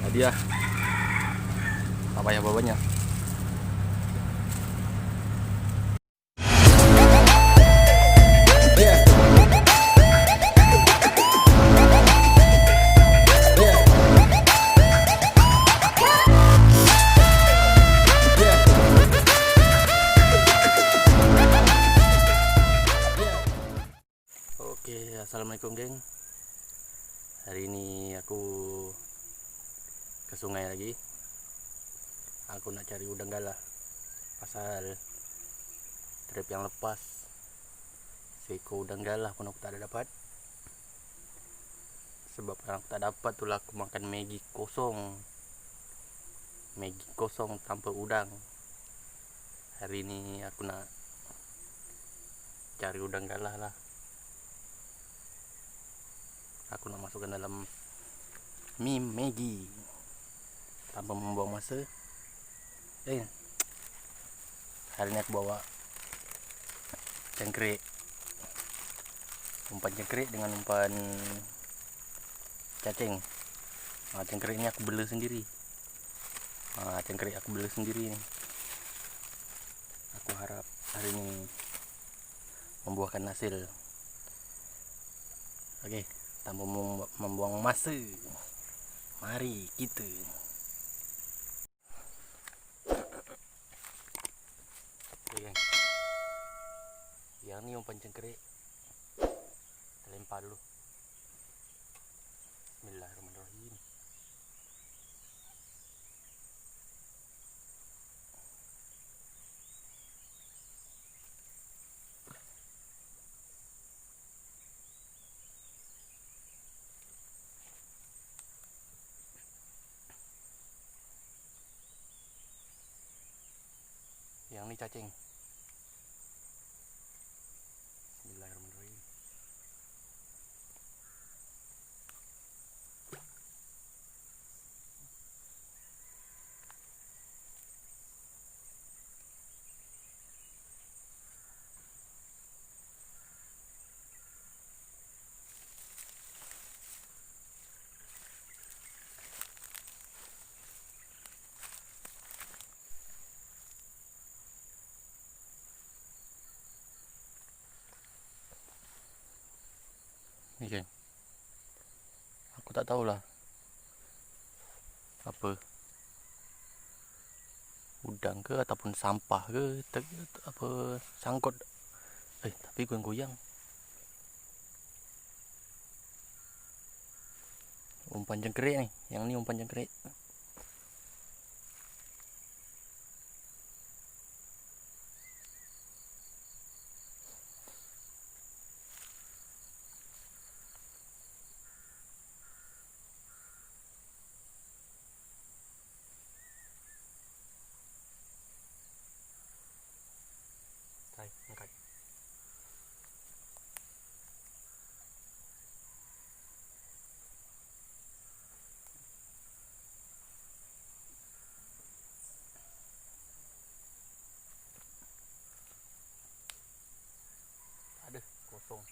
Hadiah. Tak payah banyak. Oke, assalamualaikum geng. Hari ini aku ke sungai lagi. Aku nak cari udang galah. Pasal trip yang lepas seekor udang galah pun aku tak ada dapat. Sebab yang aku tak dapat tu lah aku makan Maggi kosong. Maggi kosong tanpa udang. Hari ini aku nak cari udang galah lah. Aku nak masukkan dalam mie Maggi tanpa membuang masa. Hari ini aku bawa cengkrik, umpan cengkrik dengan umpan cacing. Cengkrik ini aku bela sendiri. Cengkrik aku bela sendiri ni. Aku harap hari ini membuahkan hasil. Okey, tanpa membuang masa, mari kita. Okey geng, yang ni umpan cengkrik kita lempar dulu. Bismillahirrahmanirrahim. Yang ni cacing. Bismillahirrahmanirrahim. Ni geng, aku tak tahulah apa, udang ke ataupun sampah ke, apa sangkut. Tapi goyang-goyang. Umpan cengkrik ni, yang ni umpan cengkrik. Hai, angkat. Ada kosong.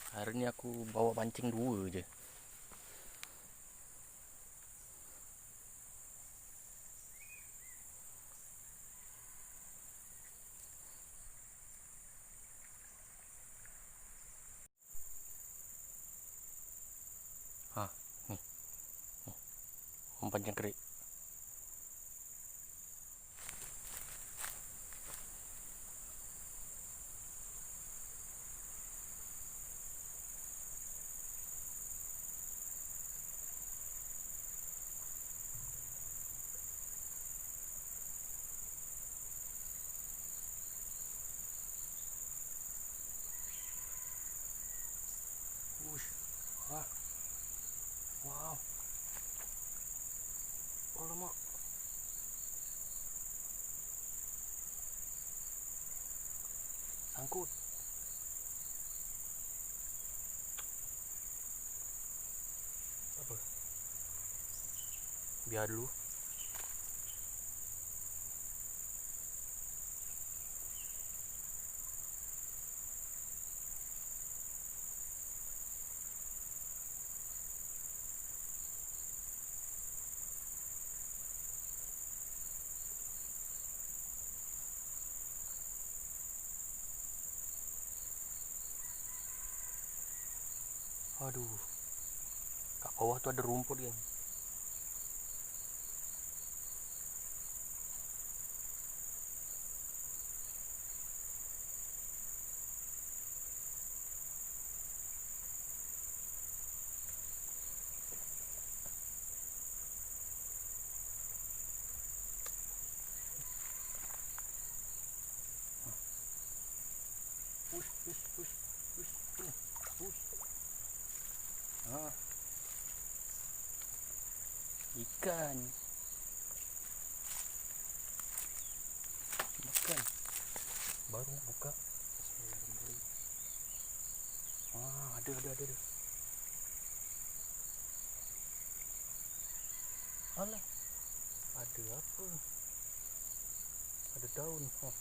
Hari ni aku bawa pancing 2 je. Ni. Umpan cengkrik. Wah. Wow. Alamak. Sangkut. Apa? Biar dulu. Aduh. Kat bawah tu ada rumput, geng. Push. Sini. Push. Ah. Ikan. Makan. Baru nak buka. Bismillahirrahmanirrahim. Ah, ada. Alah. Ada apa? Ada daun. Oh.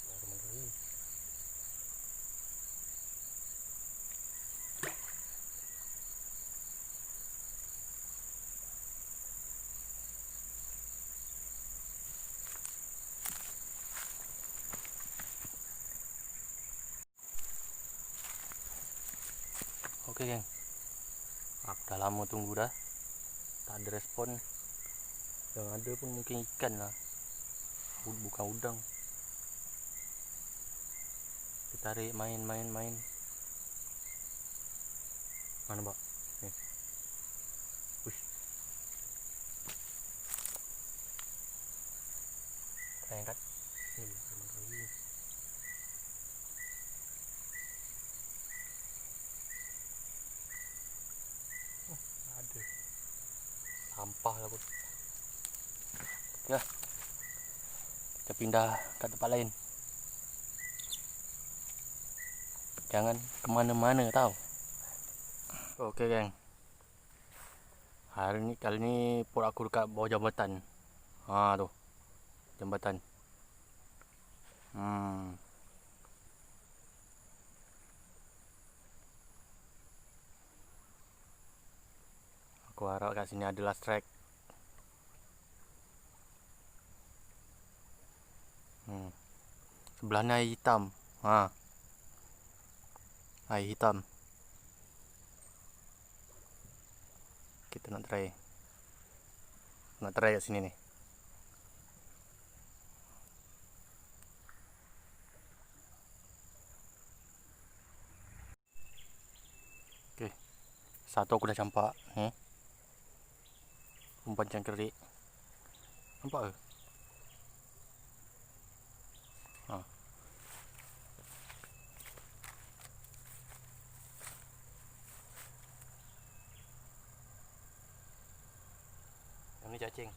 Bismillahirrahmanirrahim. Oke, geng. Aku dah lama tunggu dah. Tak ada respon. Yang ada pun mungkin ikan lah. Bukan udang. Kita tarik main. Mana, Pak? Ni. Push. Kita angkat. Bismillahirrahmanirrahim. Ada. Sampah lah pun. Ya. Kita pindah ke tempat lain. Jangan kemana-mana tau. Oke, geng. Kali ni port aku dekat bawah jambatan. Tu. Jambatan. Aku harap kat sini adalah strike. Sebelah ni air hitam. Air hitam. Kita nak try kat sini ni. Okay. Satu aku dah campak. Umpan cangkerik. Nampak ke? Yang ni cacing.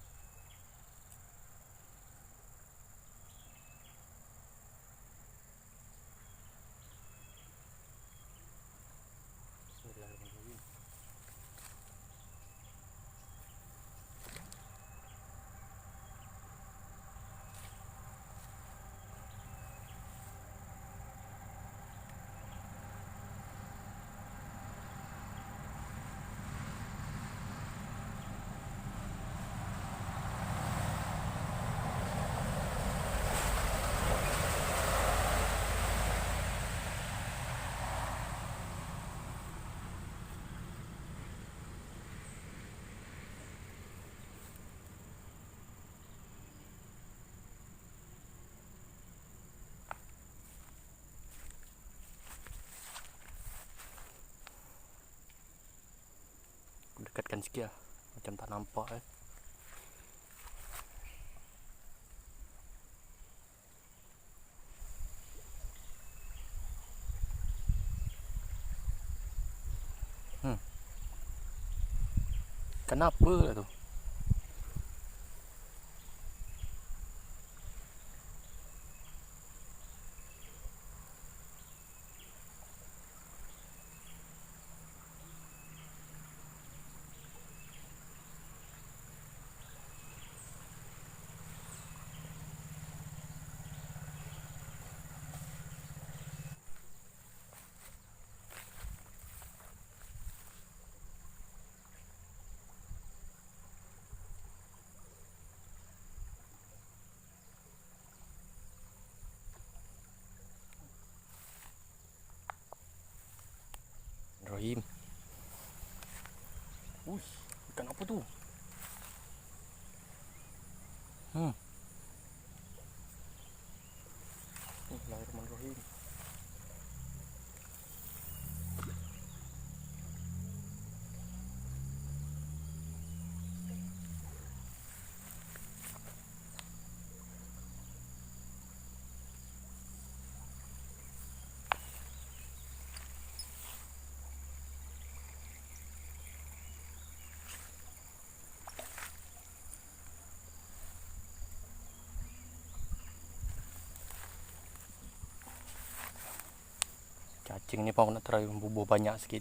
Bismillahirrahmanirrahim. Dekatkan sikit lah. Macam tak nampak . Kenapa lah tu? Rahim. Ikan apa tu? Bismillahirrahmanirrahim. Cacing ni pun aku nak try bubuh banyak sikit.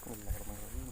Bismillahirrahmanirrahim.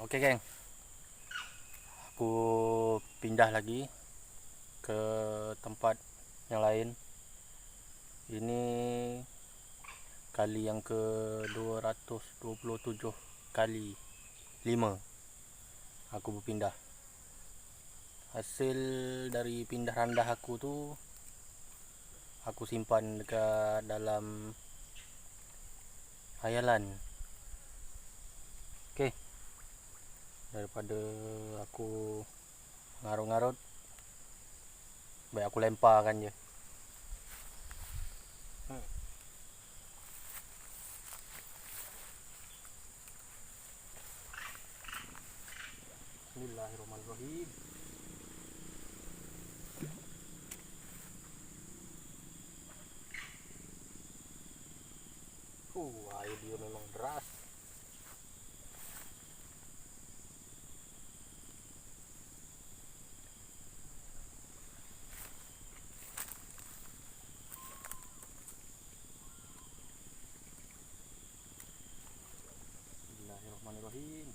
Okey geng, aku pindah lagi ke tempat yang lain. Ini kali yang ke 227 kali 5 aku berpindah. Hasil dari pindah randah aku tu aku simpan dekat dalam hayalan. Okey, daripada aku ngarut-ngarut, baik aku lemparkan je. Bismillahirrahmanirrahim. Air dia memang deras. Bismillahirrahmanirrahim.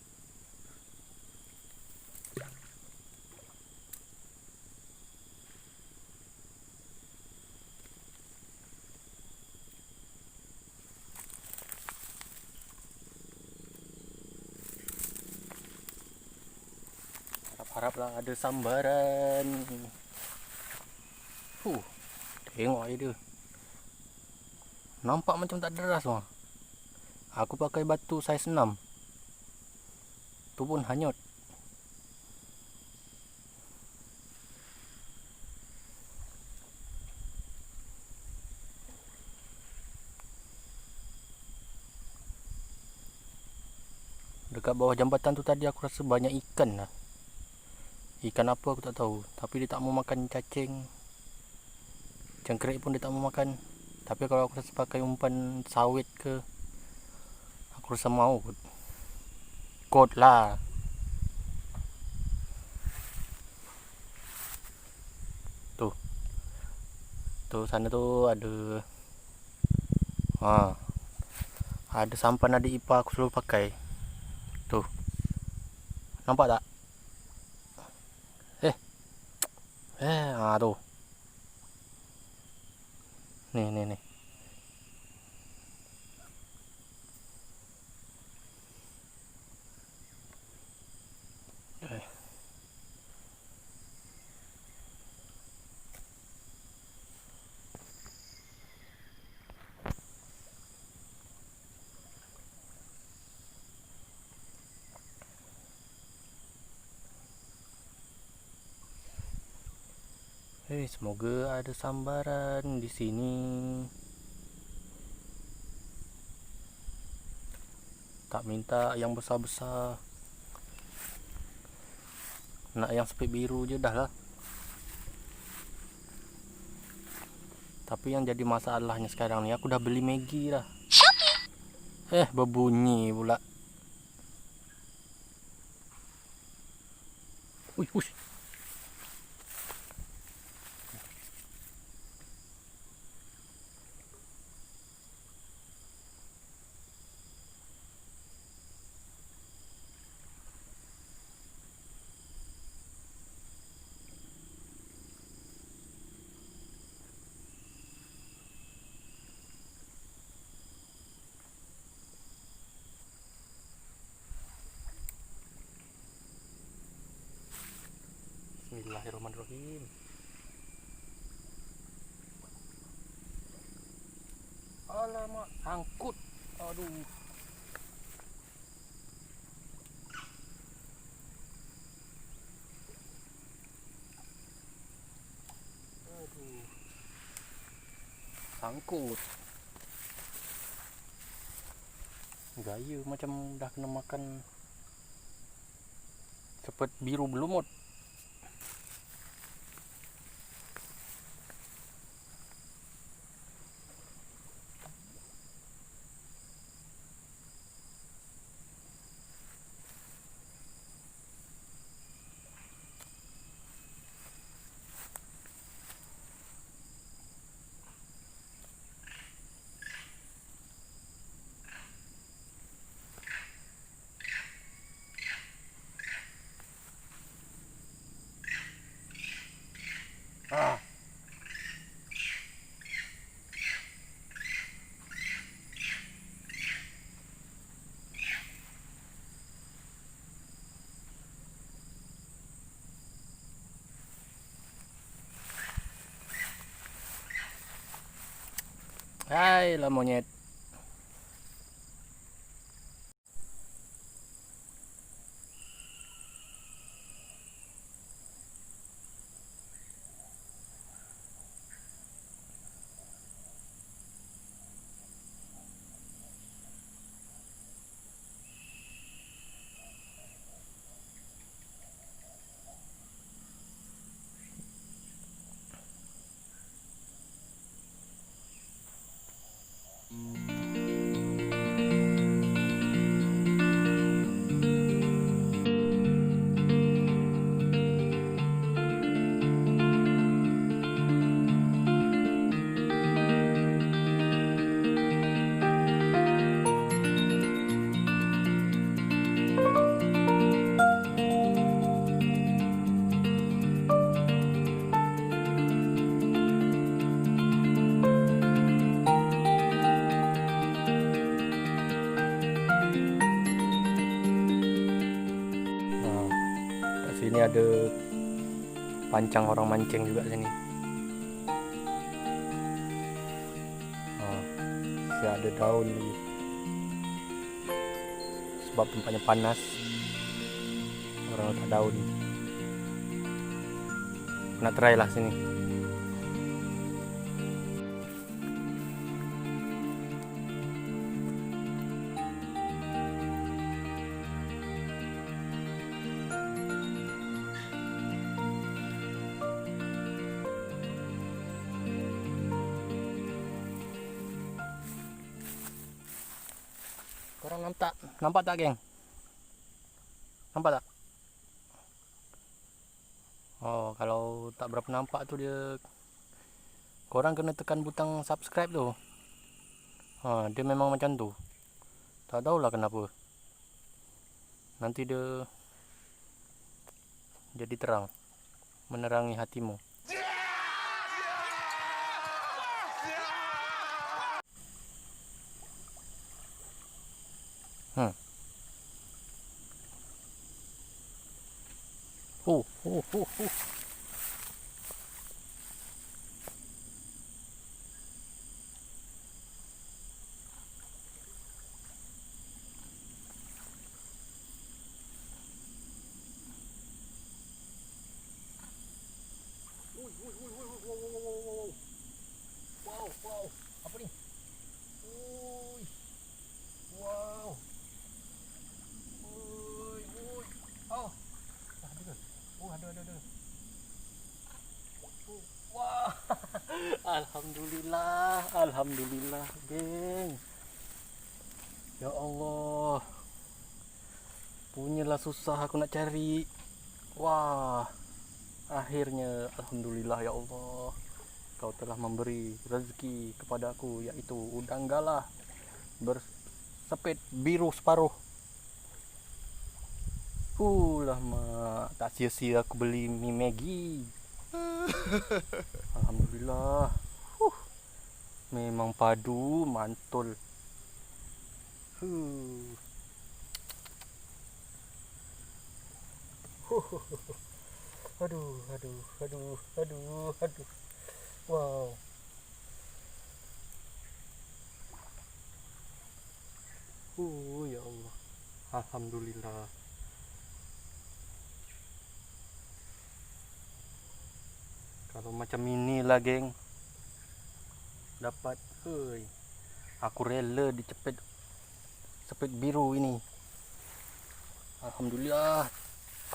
Haraplah ada sambaran. Tengok air dia. Nampak macam tak deras mah. Aku pakai batu saiz 6. Tu pun hanyut. Dekat bawah jambatan tu tadi aku rasa banyak ikan lah. Ikan apa aku tak tahu, tapi dia tak mau makan cacing. Cengkerik pun dia tak mau makan. Tapi kalau aku rasa pakai umpan sawit ke, aku rasa mau kot lah. Tu sana tu ada Ada sampan adik ipar aku selalu pakai. Tuh. Nampak tak? Tuh. Nih. Semoga ada sambaran di sini. Tak minta yang besar-besar, nak yang spek biru je dah lah. Tapi yang jadi masalahnya sekarang ni, aku dah beli Maggi dah. Berbunyi pula. Uish. Bismillahirrahmanirrahim. Alamak, sangkut. Aduh. Sangkut. Gaya macam dah kena makan sepet biru belumut. Hai lah monyet. Sini ada pancang orang mancing juga sini. Masih ada daun lagi. Sebab tempatnya panas, orang letak daun. Nak try lah sini. Korang nampak tak geng? Nampak tak? Oh, kalau tak berapa nampak tu dia, korang kena tekan butang subscribe tu. Dia memang macam tu. Tak tahulah kenapa. Nanti dia jadi terang, menerangi hatimu. Hmm. Oh. Wow. Apa ni? Wow. Oh. Ada ke? Oh, ada. Wah. Alhamdulillah, geng. Ya Allah. Punyalah susah aku nak cari. Wah. Akhirnya alhamdulillah ya Allah. Kau telah memberi rezeki kepada aku, yaitu udang galah bersepit biru separuh. Lah mak, tak sia-sia aku beli mie Maggi. Alhamdulillah. Memang padu mantul. Aduh. Wow. Ya Allah. Alhamdulillah. Kalau macam inilah, geng, dapat, aku rela dicepit sepit biru ini. Alhamdulillah,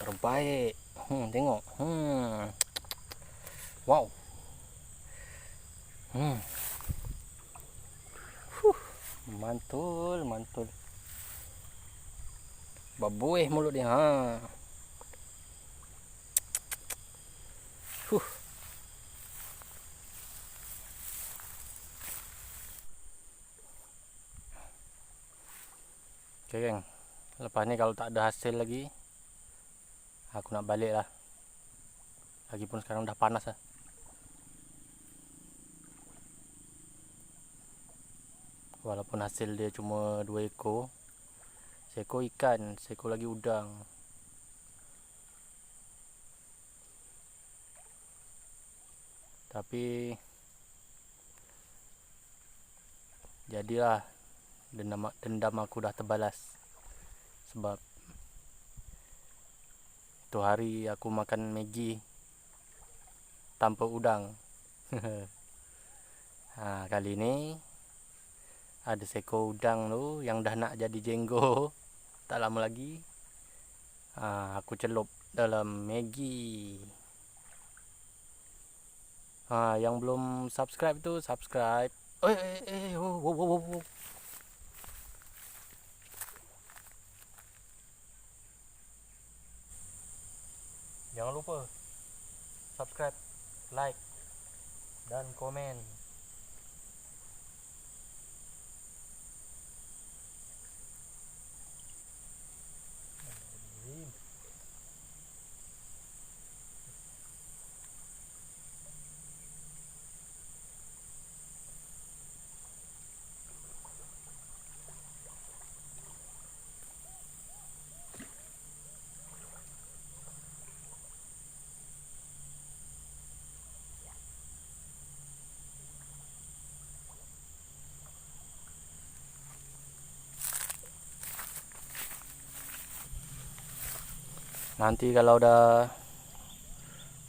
terbaik. Tengok. Wow. Mantul. Babuih mulut dia. Okay, geng. Lepas ni kalau tak ada hasil lagi, aku nak balik lah. Lagipun sekarang dah panas lah. Walaupun hasil dia cuma 2 ekor. Seekor ikan, seekor lagi udang. Tapi jadilah, dendam aku dah terbalas. Sebab itu hari aku makan Maggi tanpa udang. Kali ini ada seekor udang tu yang dah nak jadi jenggo. Tak lama lagi aku celup dalam Maggi. Yang belum subscribe tu subscribe. Wow. Jangan lupa subscribe, like dan komen. Nanti kalau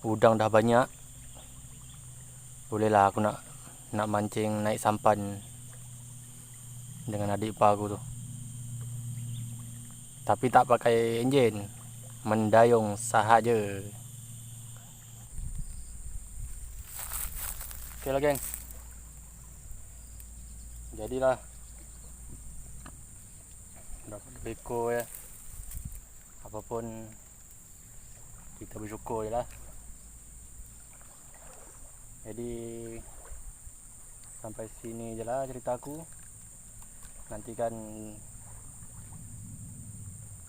udang dah banyak, bolehlah aku nak mancing naik sampan dengan adik ipar aku tu. Tapi tak pakai enjin, mendayung sahaja. Okey lah, geng. Jadilah dapat beko ya. Apapun kita bersyukur je lah. Jadi sampai sini je lah cerita aku. Nantikan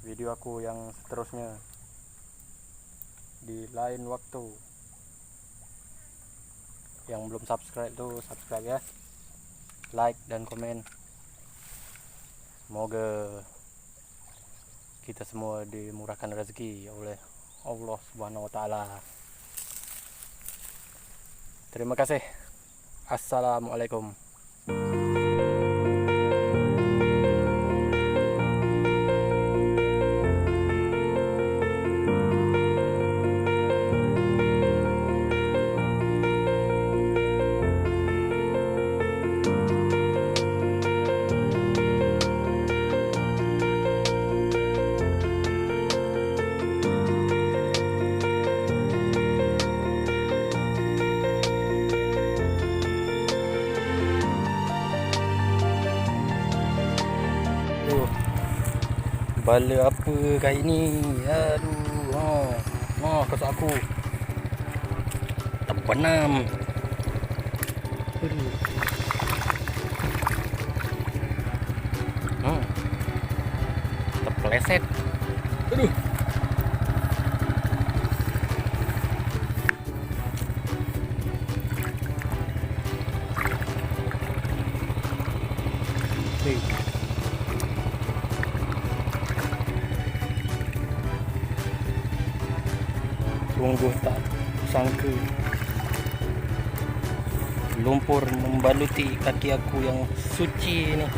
video aku yang seterusnya di lain waktu. Yang belum subscribe tuh subscribe ya, like dan komen. Semoga kita semua dimurahkan rezeki oleh Allah Subhanahu wa taala. Terima kasih. Assalamualaikum. Bala apa kali ni? Aduh, kasut aku terbenam. Terpeleset. Aduh. Sungguh tak sangka lumpur membaluti kaki aku yang suci ini.